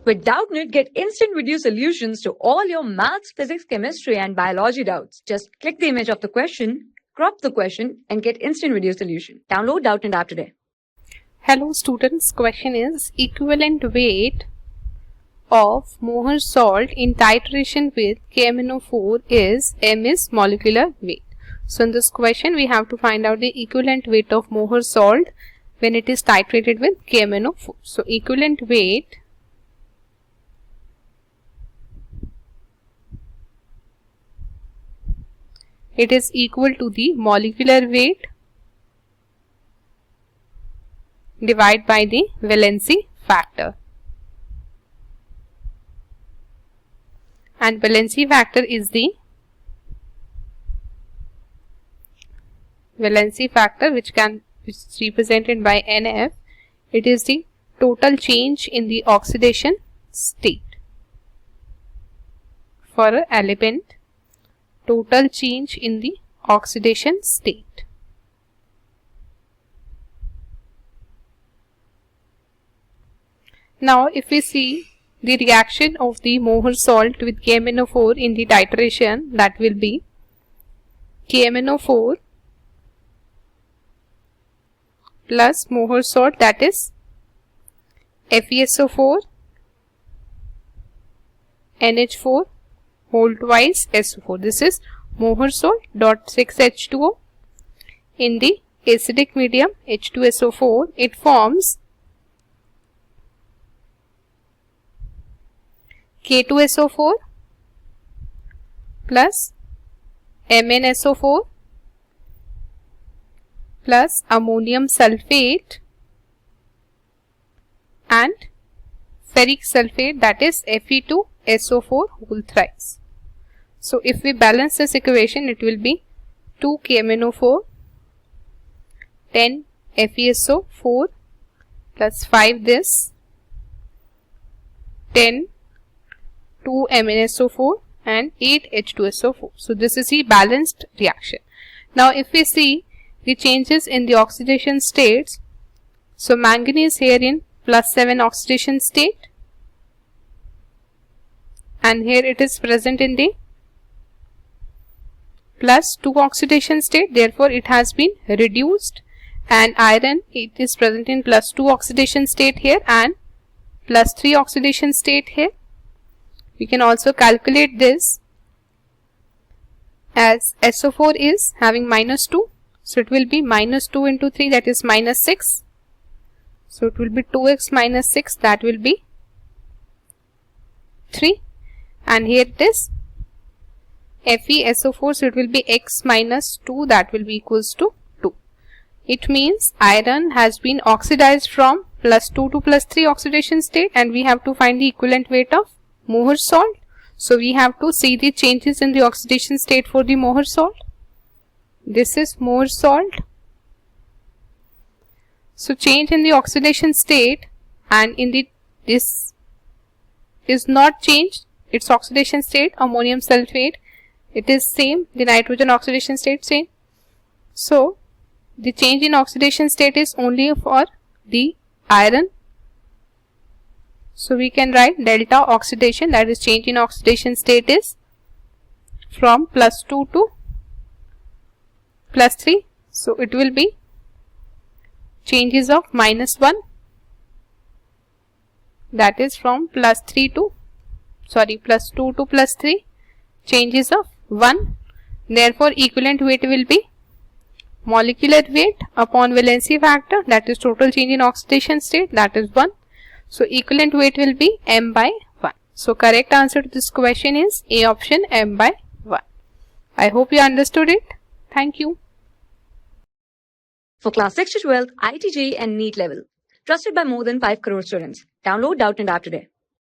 With Doubtnut, get instant video solutions to all your maths, physics, chemistry, and biology doubts. Just click the image of the question, crop the question, and get instant video solution. Download Doubtnut app today. Hello students, question is equivalent weight of Mohr salt in titration with KMnO4 is M is molecular weight. So in this question we have to find out the equivalent weight of Mohr salt when it is titrated with KMnO4. So equivalent weight it is equal to the molecular weight divided by the valency factor, and valency factor is the valency factor which is represented by NF. It is the total change in the oxidation state for an element, total change in the oxidation state. Now if we see the reaction of the Mohr salt with KMnO4 in the titration, that will be KMnO4 plus Mohr salt, that is FeSO4 NH4 whole twice SO4. This is Mohr salt dot 6H2O. In the acidic medium H2SO4, it forms K2SO4 plus MnSO4 plus ammonium sulfate and ferric sulfate, that is Fe2SO4 whole thrice. So if we balance this equation, it will be 2 KMnO4 10 FeSO4 plus 5 this 10 2 MnSO4 and 8 H2SO4. So this is the balanced reaction. Now if we see the changes in the oxidation states, so manganese here in +7 oxidation state, and here it is present in the +2 oxidation state, therefore it has been reduced, and iron, it is present in +2 oxidation state here and +3 oxidation state here. We can also calculate this as SO4 is having -2, so it will be -2 into 3, that is -6. So it will be 2x minus 6, that will be 3, and here it is FeSO4, so it will be x minus 2, that will be equals to 2. It means iron has been oxidized from +2 to +3 oxidation state, and we have to find the equivalent weight of Mohr salt. So we have to see the changes in the oxidation state for the Mohr salt. This is Mohr salt. So change in the oxidation state, and in the this is not changed, its oxidation state, ammonium sulfate, it is same, the nitrogen oxidation state same. So the change in oxidation state is only for the iron. So we can write delta oxidation, that is change in oxidation state is from +2 to +3. So it will be changes of -1, that is from +2 to +3, changes of 1. Therefore equivalent weight will be molecular weight upon valency factor, that is total change in oxidation state, that is 1. So equivalent weight will be M by 1. So correct answer to this question is A option, M by 1. I hope you understood it. Thank you. For class 6 to 12, IIT JEE and NEET level. Trusted by more than 5 crore students. Download Doubtnut app today.